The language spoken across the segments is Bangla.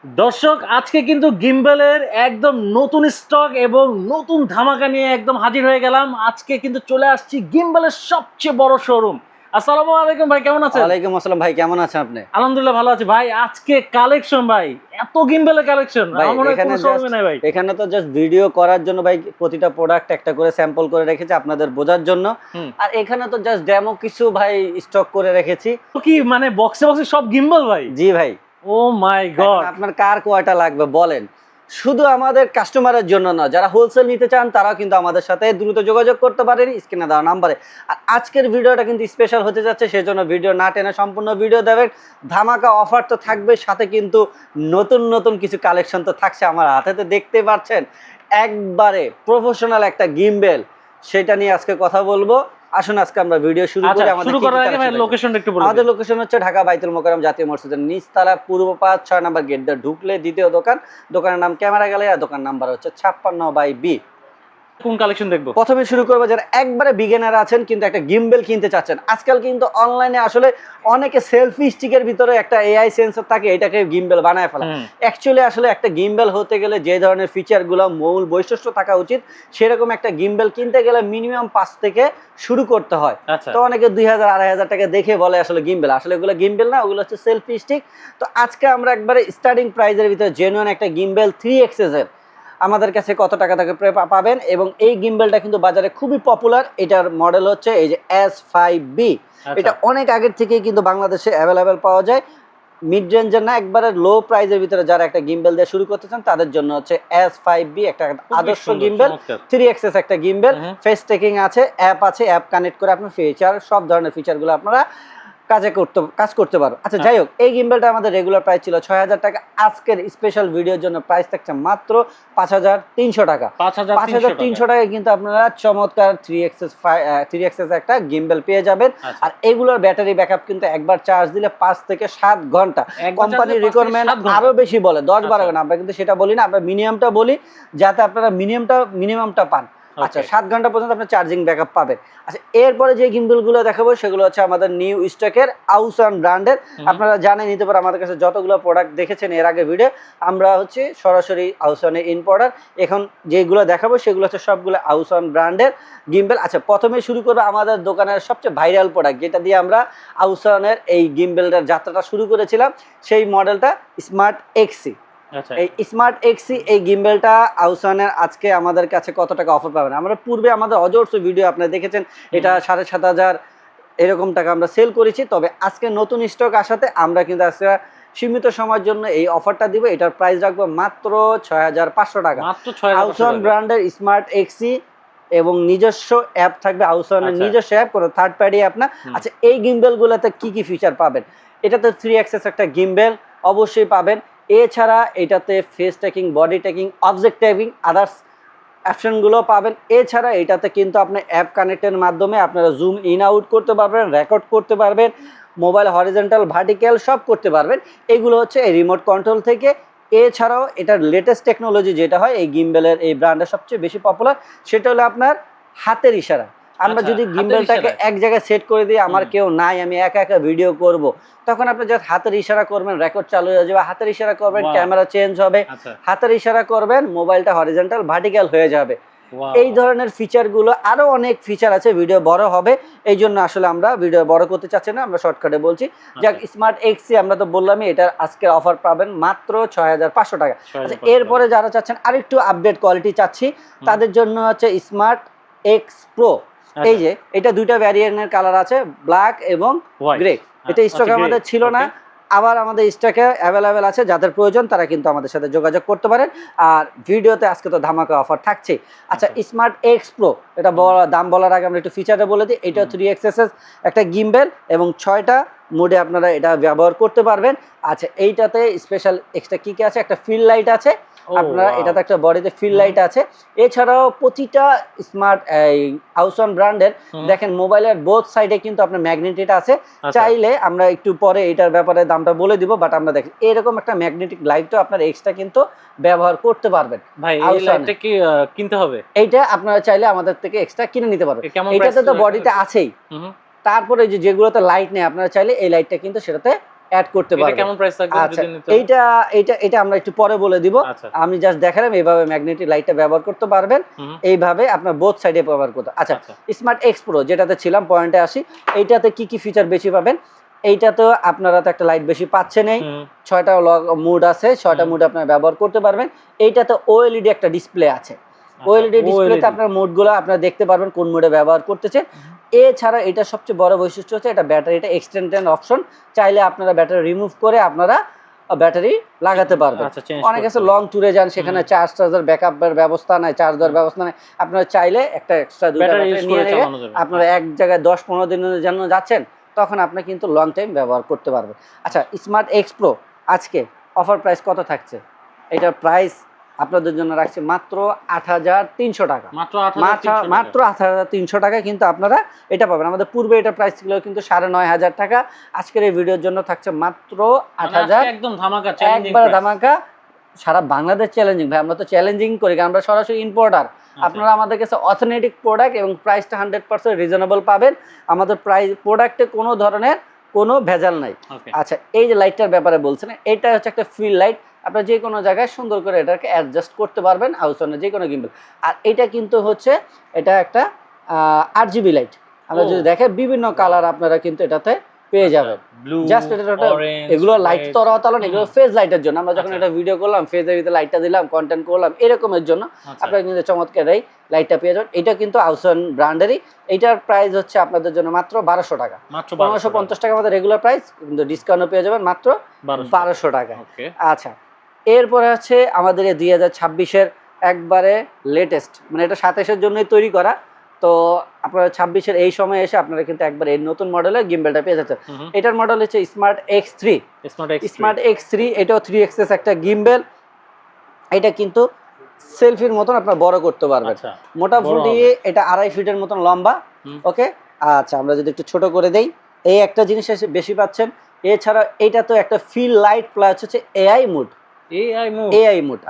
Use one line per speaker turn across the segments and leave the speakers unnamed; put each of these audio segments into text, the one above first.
দর্শক আজকে কিন্তু গিম্বলের একদম নতুন স্টক এবং নতুন ধামাকা নিয়ে একদম হাজির হয়ে গেলাম। আজকে কিন্তু চলে আসছি গিম্বলের সবচেয়ে বড় শোরুম। আসসালামু আলাইকুম ভাই, কেমন আছেন?
ওয়ালাইকুম আসসালাম ভাই, কেমন আছেন আপনি?
আলহামদুলিল্লাহ ভালো আছি ভাই। আজকে কালেকশন ভাই, এত গিম্বলের কালেকশন
ভাই
আমার মনে হয়
এখানে
কোনো শোরুমে নাই ভাই।
এখানে তো জাস্ট ভিডিও করার জন্য ভাই প্রতিটা প্রোডাক্ট একটা করে স্যাম্পল করে রেখেছি আপনাদের বোঝার জন্য।
হুম।
আর এখানে তো জাস্ট ডেমো কিছু ভাই স্টক করে রেখেছি।
তো কি মানে বক্সে বক্সে সব গিম্বল ভাই?
জি ভাই।
ও মাই
এখন
গড।
আপনার কার কয়টা লাগবে বলেন? শুধু আমাদের কাস্টমারের জন্য না, যারা হোলসেল নিতে চান তারাও কিন্তু আমাদের সাথে দ্রুত যোগাযোগ করতে পারেন স্ক্রিনে দেওয়া নাম্বারে। আর আজকের ভিডিওটা কিন্তু স্পেশাল হতে যাচ্ছে, সেজন্য ভিডিও না টেনে সম্পূর্ণ ভিডিও দেবেন। ধামাকা অফার তো থাকবে, সাথে কিন্তু নতুন নতুন কিছু কালেকশন তো থাকছে। আমার হাতে তো দেখতে পাচ্ছেন একবারে প্রফেশনাল একটা গিম্বেল, সেটা নিয়ে আজকে কথা বলবো। আসুন আজকে আমরা ভিডিও শুরু করি।
শুরু করার আগে ভাই লোকেশনটা একটু বলুন।
আমাদের লোকেশন হচ্ছে ঢাকা বাইতুল মোকাররম জাতীয় মসজিদের নিচতলা পূর্ব পাশ 6 নম্বর গেট দিয়ে ঢুকলে দ্বিতীয় দোকান, দোকানের নাম ক্যামেরা গ্যালারি, আর দোকান নাম্বার হচ্ছে 56/B।
কোন কালেকশন দেখবো?
প্রথমে শুরু করবো যারা একবারে বিগিনার আছেন কিন্তু একটা গিম্বেল কিনতে চাচ্ছেন। আজকাল কিন্তু অনলাইনে আসলে অনেকে সেলফি স্টিকের ভিতরে একটা এআই সেন্সর থাকে, এটাকে গিম্বেল বানায় ফেলা। অ্যাকচুয়ালি আসলে একটা গিম্বেল হতে গেলে যে ধরনের ফিচারগুলো মূল বৈশিষ্ট্য থাকা উচিত, সেরকম একটা গিম্বেল কিনতে গেলে মিনিমাম 5 থেকে শুরু করতে হয়। তো অনেকে 2000-2500 টাকা দেখে বলে আসলে গিম্বেল, আসলে এগুলো গিম্বেল না, ওগুলো হচ্ছে সেলফি স্টিক। তো আজকে আমরা একবারে স্টার্টিং প্রাইজের ভিতরে জেনুইন একটা গিম্বেল 3XS এর আমাদের কাছে কত টাকা থেকে পাবেন। এবং এই গিম্বেলটা কিন্তু বাজারে খুবই পপুলার। এটার মডেল হচ্ছে এই যে S5B। এটা অনেক আগের থেকেই কিন্তু বাংলাদেশে অ্যাভেলেবেল পাওয়া যায়। মিড রেঞ্জের না, একবারে লো প্রাইজের ভিতরে যারা একটা গিম্বেল দিয়ে শুরু করতে চান তাদের জন্য হচ্ছে S5B একটা আদর্শ গিম্বেল। 3XS একটা গিম্বেল, ফেস ট্রেকিং আছে, অ্যাপ আছে, অ্যাপ কানেক্ট করে আপনার ফিচার সব ধরনের ফিচারগুলো আপনারা কাজ করতে পারো। আচ্ছা যাই হোক, এই গিম্বেলটা আমাদের রেগুলার প্রাইস ছিল 6000 টাকা। আজকের স্পেশাল ভিডিওর জন্য প্রাইস থাকছে মাত্র 5300 টাকা। 5300 টাকায় কিন্তু আপনারা চমৎকার 3XS একটা গিম্বেল পেয়ে যাবেন। আর এগুলোর ব্যাটারি ব্যাকআপ কিন্তু একবার চার্জ দিলে 5 থেকে 7 ঘন্টা। কোম্পানির রিকোয়ারমেন্ট আরো বেশি বলে 10-12 ঘন্টা, আমরা কিন্তু সেটা বলি না, আমরা মিনিমামটা বলি যাতে আপনারা মিনিমামটা পান। আচ্ছা 7 ঘন্টা পর্যন্ত আপনার চার্জিং ব্যাকআপ পাবেন। আচ্ছা এরপরে যে গিম্বেলগুলো দেখাবো সেগুলো হচ্ছে আমাদের নিউ স্টকের আউসান ব্র্যান্ডের। আপনারা জানেন নিতে পারে আমাদের কাছে যতগুলো প্রোডাক্ট দেখেছেন এর আগে ভিডিও, আমরা হচ্ছে সরাসরি আউসানের ইম্পোর্টার। এখন যেগুলো দেখাবো সেগুলো হচ্ছে সবগুলো আউসান ব্র্যান্ডের গিম্বেল। আচ্ছা প্রথমে শুরু করবো আমাদের দোকানের সবচেয়ে ভাইরাল প্রোডাক্ট, যেটা দিয়ে আমরা আউসানের এই গিম্বেলটার যাত্রাটা শুরু করেছিলাম, সেই মডেলটা স্মার্ট এক্সি। এই স্মার্ট এক্সি এই গিম্বেলটা আউসানের আজকে আমাদের কাছে কত টাকা অফার পাবেন। আমরা পূর্বে আমাদের অজস্র ভিডিও আপনারা দেখেছেন, এটা 7500 এরকম টাকা আমরা সেল করেছি। তবে আজকে নতুন স্টক আসাতে আমরা কিন্তু আজকে সীমিত সময়ের জন্য এই অফারটা দিব। এটার প্রাইস রাখবো মাত্র 6500 টাকা। আউসান ব্র্যান্ডের স্মার্ট এক্সি এবং নিজস্ব অ্যাপ থাকবে, আউসানের নিজস্ব অ্যাপ, কোনো থার্ড পার্টি অ্যাপ না। আচ্ছা এই গিম্বেলগুলোতে কি কি ফিচার পাবেন? এটাতে 3XS একটা গিম্বেল অবশ্যই পাবেন। এছাড়া এটাতে face tracking, body tracking, object tracking, others অপশনগুলো পাবেন। এছাড়া এটাতে কিন্তু আপনি অ্যাপ কানেক্টের মাধ্যমে আপনারা জুম ইন আউট করতে পারবেন, রেকর্ড করতে পারবেন, মোবাইল হরিজন্টাল ভার্টিক্যাল সব করতে পারবেন। এগুলো হচ্ছে এই রিমোট কন্ট্রোল থেকে। এছাড়াও এটার লেটেস্ট টেকনোলজি যেটা হয় এই গিম্বেলের এই ব্র্যান্ডের সবচেয়ে বেশি পপুলার, সেটা হলো আপনার হাতের ইশারা। আমরা যদি গিম্বেলটাকে এক জায়গায় সেট করে দিই, আমার কেউ নাই, আমি একা একা ভিডিও করব, তখন আপনি জাস্ট হাতের ইশারা করবেন, রেকর্ড চালু হয়ে যাবে, হাতের ইশারা করবেন, ক্যামেরা চেঞ্জ হবে, হাতের ইশারা করবেন, মোবাইলটা হরিজন্টাল ভার্টিক্যাল হয়ে যাবে। এই ধরনের ফিচারগুলো আরো অনেক ফিচার আছে, ভিডিও বড় হবে, এই জন্য আসলে আমরা ভিডিও বড় করতে চাচ্ছি না, আমরা শর্টকাটে বলছি। যাক স্মার্ট এক্সি আমরা তো বললামই, এটার আজকে অফার পাবেন মাত্র 6500 টাকা। আচ্ছা এরপরে যারা চাচ্ছেন আরেকটু আপডেট কোয়ালিটি চাচ্ছি, তাদের জন্য হচ্ছে স্মার্ট এক্স প্রো। এই যে এটা দুইটা ভ্যারিয়েন্টের কালার আছে, ব্ল্যাক এবং গ্রে। এটা স্টকে আমাদের ছিল না, আবার আমাদের স্টকে অ্যাভেলেবেল আছে। যাদের প্রয়োজন তারা কিন্তু আমাদের সাথে যোগাযোগ করতে পারেন। আর ভিডিওতে আজকে তো ধামাকা অফার থাকছে। আচ্ছা স্মার্ট এক্স প্রো, এটা দাম বলার আগে আমরা একটু ফিচারটা বলে দিই। এটা 3XS একটা গিম্বেল এবং 6টা মোডে আপনারা এটা ব্যবহার করতে পারবেন। আচ্ছা এইটাতে স্পেশাল এক্সট্রা কি কি আছে, একটা ফিল লাইট আছে আপনারা, এটাতে একটা বডিতে ফিল লাইট আছে। এছাড়াও প্রতিটা স্মার্ট এই আউসান ব্র্যান্ডের দেখেন মোবাইলের বোথ সাইডে কিন্তু আপনার ম্যাগনেটিক আছে। চাইলে আমরা একটু পরে এটার ব্যাপারে দামটা বলে দিব, বাট আমরা দেখি এরকম একটা ম্যাগনেটিক লাইটও আপনার এক্সট্রা কিন্তু ব্যবহার করতে পারবেন।
ভাই এই লাইটটা কি কিনতে হবে?
এইটা আপনারা চাইলে আমাদের থেকে এক্সট্রা কিনে নিতে পারবেন। এটাতে তো বডিতে আছেই, তারপরে যেগুলোতে লাইট নেই আপনারা চাইলে এই লাইটটা কিন্তু সেটাতে অ্যাড করতে
এটা
পারবেন।
কেমন প্রাইস থাকবে
আচ্ছা,
যদি নিতে হয়?
এইটা আমরা একটু পরে বলে দিব।
আচ্ছা
আমি জাস্ট দেখালাম এইভাবে ম্যাগনেটিক লাইটটা ব্যবহার করতে পারবেন।
হুম
এইভাবে আপনার বোথ সাইডে ব্যবহার করতে। আচ্ছা,
আচ্ছা
স্মার্ট এক্স প্রো যেটাতে ছিলাম, পয়েন্টে আসি। এইটাতে কি কি ফিচার বেশি পাবেন? এইটাতে আপনারা তো একটা লাইট বেশি পাচ্ছেনই,
হুম
6টা মুড আছে, 6টা মুড আপনারা ব্যবহার করতে পারবেন। এইটাতে ওএলইডি একটা ডিসপ্লে আছে। ওএলইডি ডিসপ্লেতে আপনার মোডগুলো আপনারা দেখতে পারবেন কোন মোডে ব্যবহার করতেছেন। এছাড়া এটা সবচেয়ে বড় বৈশিষ্ট্য হচ্ছে এটা ব্যাটারিটা এক্সটেন্ডেড অপশন। চাইলে আপনারা ব্যাটারি রিমুভ করে আপনারা ব্যাটারি লাগাতে পারবেন।
আচ্ছা চেঞ্জ
অনেক আছে লং ট্যুরে যান, সেখানে চার্জার ব্যাকআপের ব্যবস্থা নাই, চার্জ দেওয়ার ব্যবস্থা নাই, আপনারা চাইলে একটা এক্সট্রা দুটো
ব্যাটারি
ব্যাটারি
ইউজ
নিয়ে
করে
নিয়ে
চালানো যাবে।
আপনারা এক জায়গায় 10-15 দিনের জন্য যাচ্ছেন, তখন আপনি কিন্তু লং টাইম ব্যবহার করতে পারবেন। আচ্ছা, স্মার্ট এক্স প্রো আজকে অফার প্রাইস কত থাকছে? এটার প্রাইস আপনাদের জন্য রাখছে মাত্র 8,300 টাকা।
মাত্র
মাত্র 8,300 টাকায় কিন্তু আপনারা এটা পাবেন। আমাদের পূর্বে এটা প্রাইস ছিল কিন্তু 9,500 টাকা। আজকের এই ভিডিওর জন্য থাকছে মাত্র 8,000।
একদম ধামাকা চ্যালেঞ্জিং
একবারে ধামাকা, সারা বাংলাদেশ চ্যালেঞ্জিং ভাই। আমরা তো চ্যালেঞ্জিং করি, কারণ আমরা সরাসরি ইম্পোর্টার। আপনারা আমাদের কাছে অথেন্টিক প্রোডাক্ট এবং প্রাইসটা 100% রিজনেবল পাবেন। আমাদের প্রোডাক্টে কোনো ধরনের কোনো ভেজাল নাই। আচ্ছা, এই যে লাইটটার ব্যাপারে বলছেন, এটা হচ্ছে একটা ফিল লাইট। আপনারা যে কোনো জায়গায় সুন্দর করে এটাকে অ্যাডজাস্ট করতে পারবেন, আউটসাইডে যে কোনো গিম্বল। আর এটা কিন্তু হচ্ছে এটা একটা 8GB লাইট। আমরা যদি দেখেন বিভিন্ন কালার আপনারা কিন্তু এটাতে পেয়ে যাবেন। জাস্ট এটা এগুলো লাইট তো অতালন, এগুলো ফেজ লাইটের জন্য। আমরা যখন এটা ভিডিও করলাম, ফেজের ভিতরে লাইটটা দিলাম, কন্টেন্ট করলাম, এরকমের জন্য আপনারা কিন্তু চমৎকার এই লাইটটা পেয়ে যাবেন। এটা কিন্তু আউটসাইড ব্র্যান্ডেরই। এইটার প্রাইস হচ্ছে আপনাদের জন্য মাত্র 1200 টাকা। 1550 টাকা আমাদের রেগুলার প্রাইস, কিন্তু ডিসকাউন্টও পেয়ে যাবেন মাত্র 1200 টাকা। আচ্ছা, এরপরে হচ্ছে আমাদের এই 2026-এর একবারে লেটেস্ট, মানে এটা 27-এর জন্যই তৈরি করা। তো আপনারা 26-এর এই সময় এসে আপনারা কিন্তু একবার এই নতুন মডেলের গিম্বেলটা পেয়ে যাচ্ছেন। এটার মডেল হচ্ছে স্মার্ট X3। এটাও 3XS একটা গিম্বেল। এটা কিন্তু সেলফির মতন আপনারা বড় করতে পারবেন। মোটামুটি এটা 2.5 ফিটের মতন লম্বা। ওকে, আচ্ছা আমরা যদি একটু ছোট করে দেই, এই একটা জিনিস বেশি পাচ্ছেন। এছাড়া এটা তো একটা ফিল লাইট প্লাস হচ্ছে এআই মুড।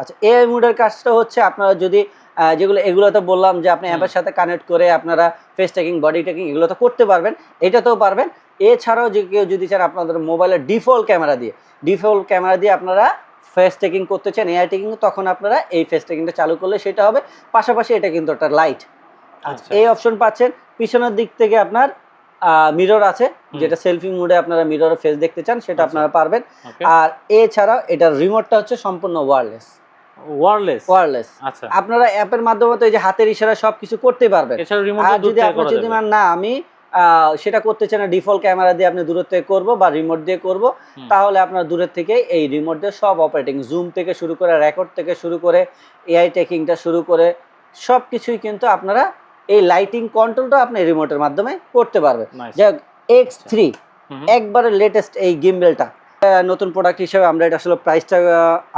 আচ্ছা, এআই মুডের কাজটা হচ্ছে আপনারা যদি এগুলো তো বললাম যে আপনি অ্যাপের সাথে কানেক্ট করে আপনারা ফেস ট্র্যাকিং, বডি ট্র্যাকিং এগুলো তো করতে পারবেন, এটাতেও পারবেন। এছাড়াও যে কেউ যদি চান আপনাদের মোবাইলের ডিফল্ট ক্যামেরা দিয়ে আপনারা ফেস ট্র্যাকিং করতে চান, এআই ট্র্যাকিং, তখন আপনারা এই ফেস ট্র্যাকিংটা চালু করলে সেটা হবে। পাশাপাশি এটা কিন্তু একটা লাইট। আচ্ছা, এই অপশন পাচ্ছেন। পিছনের দিক থেকে আপনার মিরর আছে, যেটা সেলফি মোডে আপনারা মিররে ফেস দেখতে চান, সেটা আপনারা পারবেন। আর এছাড়াও এটার রিমোটটা হচ্ছে সম্পূর্ণ ওয়্যারলেস। আচ্ছা, আপনারা অ্যাপের মাধ্যমে তো এই যে হাতের ইশারা সবকিছু করতে পারবেন। আর যদি আপনি না আমি সেটা করতে চান না, ডিফল্ট ক্যামেরা দিয়ে আপনি দূরের থেকে করবো বা রিমোট দিয়ে করব, তাহলে আপনার দূরের থেকে এই রিমোট দিয়ে সব অপারেটিং, জুম থেকে শুরু করে, রেকর্ড থেকে শুরু করে, এআই ট্র্যাকিংটা শুরু করে সব কিছুই কিন্তু আপনারা এই লাইটিং কন্ট্রোলটা আপনি রিমোটের মাধ্যমে করতে পারবেন। যাক, X3 একবারে লেটেস্ট এই গিম্বেলটা নতুন প্রোডাক্ট হিসেবে আমরা এটা আসলে প্রাইসটা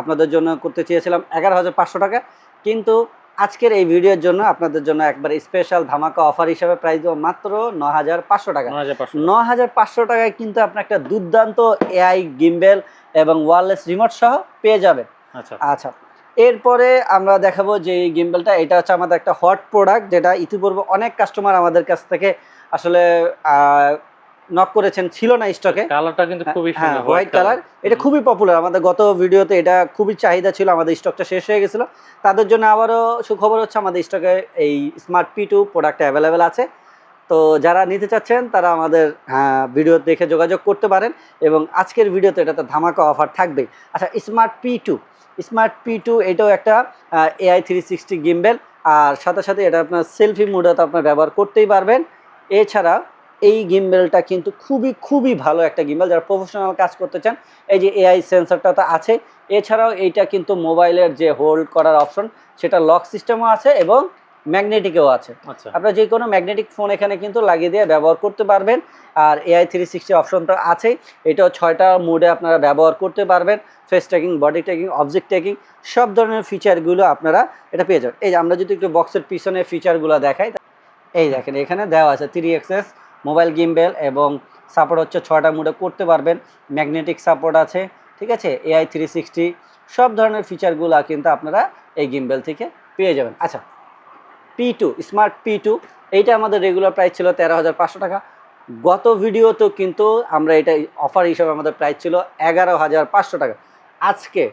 আপনাদের জন্য করতে চেয়েছিলাম 11,500 টাকা, কিন্তু আজকের এই ভিডিওর জন্য আপনাদের জন্য একবারে স্পেশাল ধামাকা অফার হিসেবে প্রাইস দেবো মাত্র 9,500 টাকা। 9,500 টাকায় কিন্তু আপনি একটা দুর্দান্ত এআই গিম্বেল এবং ওয়্যারলেস রিমোট সহ পেয়ে যাবেন। আচ্ছা, এরপরে আমরা দেখাবো যে এই গিম্বেলটা, এটা হচ্ছে আমাদের একটা হট প্রোডাক্ট, যেটা ইতিপূর্বে অনেক কাস্টমার আমাদের কাছ থেকে আসলে নক করেছেন, ছিল না স্টকে।
কালারটা কিন্তু খুবই সুন্দর,
হোয়াইট কালার। এটা খুবই পপুলার, আমাদের গত ভিডিওতে এটা খুবই চাহিদা ছিল, আমাদের স্টকটা শেষ হয়ে গেছিল। তাদের জন্য আবারও সুখবর হচ্ছে আমাদের স্টকে এই স্মার্ট P2 প্রোডাক্ট অ্যাভেলেবেল আছে। তো যারা নিতে চাচ্ছেন তারা আমাদের ভিডিও দেখে যোগাযোগ করতে পারেন, এবং আজকের ভিডিওতে এটাতে ধামাকা অফার থাকবে। আচ্ছা, স্মার্ট P2 এটাও একটা AI 360 গিম্বেল, আর সাথে সাথে এটা আপনার সেলফি মোডে তো আপনার ব্যবহার করতেই পারবেন। এছাড়া এই গিম্বেলটা কিন্তু খুবই ভালো একটা গিম্বেল, যারা প্রফেশনাল কাজ করতে চান। এই যে এআই সেন্সরটা তো আছে, এছাড়াও এইটা কিন্তু মোবাইলের যে হোল্ড করার অপশন, সেটা লক সিস্টেমও আছে এবং ম্যাগনেটিকও আছে। আপনারা যে কোনো ম্যাগনেটিক ফোন এখানে কিন্তু লাগিয়ে দিয়ে ব্যবহার করতে পারবেন। আর AI 360 অপশন তো আছেই, এটাও 6টা মোডে আপনারা ব্যবহার করতে পারবেন। Face tracking, body tracking, object tracking, সব ধরনের ফিচারগুলো আপনারা এটা পেয়ে যাবেন। এই যে আমরা যদি একটু বক্সের পিছনে ফিচারগুলো দেখাই, এই দেখেন এখানে দেওয়া আছে 3XS মোবাইল গিম্বেল, এবং সাপোর্ট হচ্ছে 6টা মোডে করতে পারবেন, ম্যাগনেটিক সাপোর্ট আছে, ঠিক আছে, AI 360 সব ধরনের ফিচারগুলো কিন্তু আপনারা এই গিম্বেল থেকে পেয়ে যাবেন। আচ্ছা, P2 স্মার্ট P2 এইটা আমাদের রেগুলার প্রাইস ছিল 13,500 টাকা। গত ভিডিওতেও কিন্তু আমরা এটা অফার হিসাবে আমাদের প্রাইস ছিল 11,500 টাকা। আজকে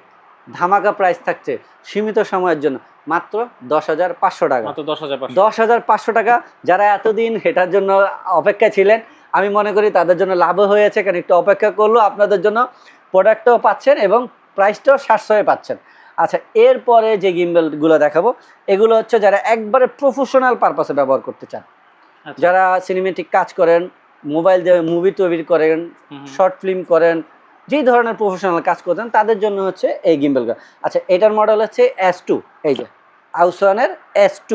ধামাকা প্রাইস থাকছে সীমিত সময়ের জন্য মাত্র 10,500 টাকা।
মাত্র 10,500
10,500 টাকা। যারা এতদিন এটার জন্য অপেক্ষা ছিলেন, আমি মনে করি তাদের জন্য লাভ হয়েছে, কারণ একটু অপেক্ষা করলো আপনাদের জন্য প্রোডাক্টটাও পাচ্ছেন এবং প্রাইসটাও সাশ্রয়ে পাচ্ছেন। আচ্ছা, এরপরে যে গিম্বেলগুলো দেখাবো এগুলো হচ্ছে যারা একবারে প্রফেশনাল পারপাসে ব্যবহার করতে চান,
আচ্ছা।
যারা সিনেমেটিক কাজ করেন, মোবাইল দিয়ে মুভি তৈরি করেন, শর্ট ফিল্ম করেন, যেই ধরনের প্রফেশনাল কাজ করতেন তাদের জন্য হচ্ছে এই গিম্বেলগুলো। আচ্ছা, এটার মডেল হচ্ছে S2, এই যে আউসওয়ানের S2,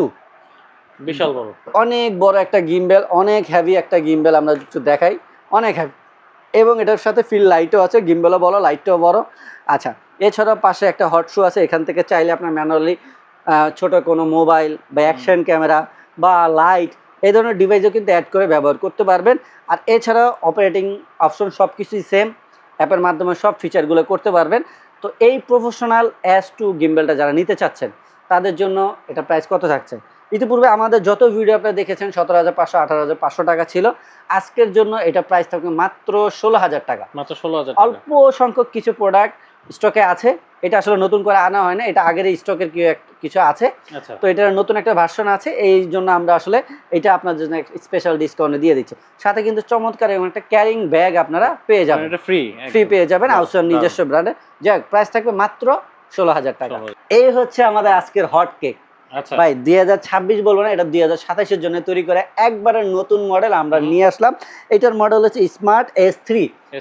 বিশাল বড়,
অনেক বড় একটা গিম্বেল, অনেক হেভি একটা গিম্বেল। আমরা একটু দেখাই, অনেক হেভি এবং এটার সাথে ফিল লাইটও আছে, গিম্বেলও বড়, লাইটটাও বড়। আচ্ছা, এছাড়াও পাশে একটা হট শু আছে, এখান থেকে চাইলে আপনার ম্যানুয়ালি ছোট কোনো মোবাইল বা অ্যাকশন ক্যামেরা বা লাইট এই ধরনের ডিভাইসও কিন্তু অ্যাড করে ব্যবহার করতে পারবেন। আর এছাড়া অপারেটিং অপশন সব কিছুই সেম, অ্যাপের মাধ্যমে সব ফিচারগুলো করতে পারবেন। তো এই প্রফেশনাল S2 গিম্বেলটা যারা নিতে চাচ্ছেন তাদের জন্য এটা প্রাইস কত থাকছে? ইতিপূর্বে আমাদের যত ভিডিও আপনারা দেখেছেন 17,500, 18,500 টাকা ছিল। আজকের জন্য এটা প্রাইস থাকবে মাত্র 16,000 টাকা।
মাত্র 16,000
অল্প সংখ্যক কিছু প্রোডাক্ট স্টকে আছে, এটা আসলে নতুন করে আনা হয় না, এটা আগের স্টকের কিছু আছে।
আচ্ছা,
তো এটার নতুন একটা ভার্সন আছে, এই জন্য আমরা আসলে এটা আপনার জন্য স্পেশাল ডিসকাউন্টে দিয়ে দিচ্ছি। সাথে কিন্তু চমৎকার এবং একটা ক্যারিং ব্যাগ আপনারা পেয়ে যাবেন,
এটা ফ্রি
পেয়ে যাবেন আউসওয়ান নিজস্ব ব্র্যান্ডের। যাক, প্রাইস থাকবে মাত্র 16,000 টাকা। এই হচ্ছে আমাদের আজকের হট কেক।
আচ্ছা
ভাই 2026 বলবো না, এটা 2027-এর জন্য তৈরি করে একবারে নতুন মডেল আমরা নিয়ে আসলাম। এটার মডেল হচ্ছে স্মার্ট S3।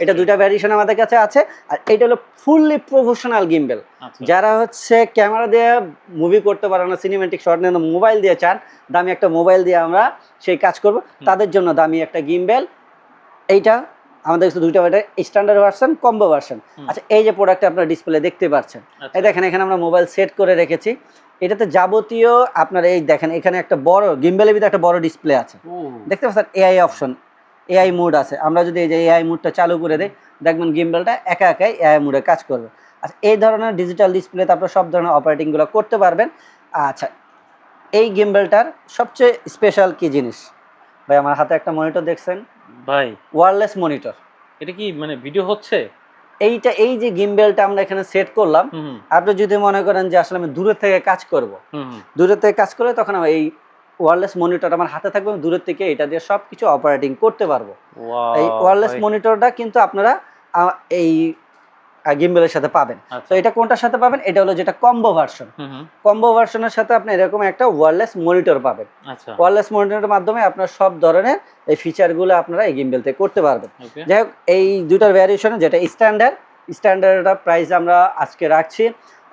এটা দুইটা ভ্যারিয়েশন আমাদের কাছে আছে। আর এটা হলো ফুললি প্রফেশনাল গিম্বেল। যারা হচ্ছে ক্যামেরা দিয়ে মুভি করতে পারে না, সিনেমেটিক শট নিয়ে মোবাইল দিয়ে চান, দামি একটা মোবাইল দিয়ে আমরা সেই কাজ করব, তাদের জন্য দামি একটা গিম্বেল। এইটা আমাদের কাছে দুইটা স্ট্যান্ডার্ড ভার্সন, কম্বো ভার্সন। আচ্ছা, এই যে প্রোডাক্টটা আপনারা ডিসপ্লে দেখতে পাচ্ছেন, এই দেখেন এখানে আমরা মোবাইল সেট করে রেখেছি। এটাতে যাবতীয় আপনার এই দেখেন এখানে একটা বড় গিম্বেলের ভিতরে একটা বড় ডিসপ্লে আছে, দেখতে পাচ্ছেন AI অপশন, AI মোড আছে। আমরা যদি এই যে AI মোডটা চালু করে দেই, দেখবেন গিম্বেলটা একা একাই AI মোডে কাজ করবে। আচ্ছা, এই ধরনের ডিজিটাল ডিসপ্লেতে আপনারা সব ধরনের অপারেটিংগুলো করতে পারবেন। আচ্ছা, এই গিম্বেলটার সবচেয়ে স্পেশাল কি জিনিস ভাই, আমার হাতে একটা মনিটর দেখছেন
ভাই,
ওয়্যারলেস মনিটর।
এটা কি মানে ভিডিও হচ্ছে?
এইটা এই যে গিম্বেলটা আমরা এখানে সেট করলাম, আপনি যদি মনে করেন যে আসলে আমি দূরে থেকে কাজ করব, দূরে থেকে কাজ করলে তখন এই ওয়্যারলেস মনিটর আমার হাতে থাকবে, আমি দূরের থেকে এটা দিয়ে সবকিছু অপারেটিং করতে পারবো। এই ওয়্যারলেস মনিটরটা কিন্তু আপনারা এই গিম্বেলের সাথে পাবেন। তো এটা কোনটার সাথে পাবেন? এটা হলো যেটা কম্বো ভার্সন। কম্বো ভার্সনের সাথে আপনি এরকম একটা ওয়্যারলেস মনিটর পাবেন। ওয়্যারলেস মনিটরের মাধ্যমে আপনার সব ধরনের এই ফিচারগুলো আপনারা এই গিম্বেল থেকে করতে পারবেন। যাই হোক, এই দুটার ভ্যারিয়েশনে যেটা স্ট্যান্ডার্ড প্রাইস আমরা আজকে রাখছি।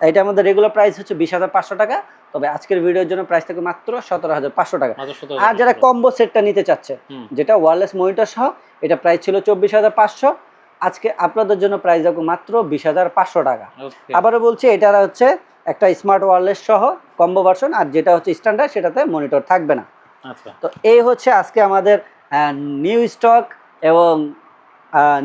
এটার মধ্যে রেগুলার প্রাইস হচ্ছে 20,500 টাকা, তবে আজকের ভিডিওর জন্য প্রাইস থাকে মাত্র 17,500 টাকা। আর যারা কম্বো সেটটা নিতে চাচ্ছে, যেটা ওয়্যারলেস মনিটর সহ, এটা প্রাইস ছিল 24,500, আজকে আপনাদের জন্য প্রাইস রাখবো মাত্র 20,500 টাকা। আবারও বলছি, এটা হচ্ছে একটা স্মার্ট ওয়্যারলেস সহ কম্বো ভার্সন, আর যেটা হচ্ছে স্ট্যান্ডার্ড সেটাতে মনিটর থাকবে না। তো এই হচ্ছে আজকে আমাদের নিউ স্টক এবং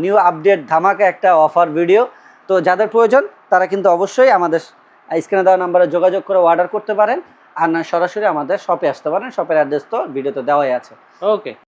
নিউ আপডেট ধামাকা একটা অফার ভিডিও। তো যাদের প্রয়োজন তারা কিন্তু অবশ্যই আমাদের স্ক্রিনে দেওয়া নাম্বারে যোগাযোগ করে অর্ডার করতে পারেন, আর না সরাসরি আমাদের শপে আসতে পারেন। শপের অ্যাড্রেস তো ভিডিওতে দেওয়াই আছে।
ওকে।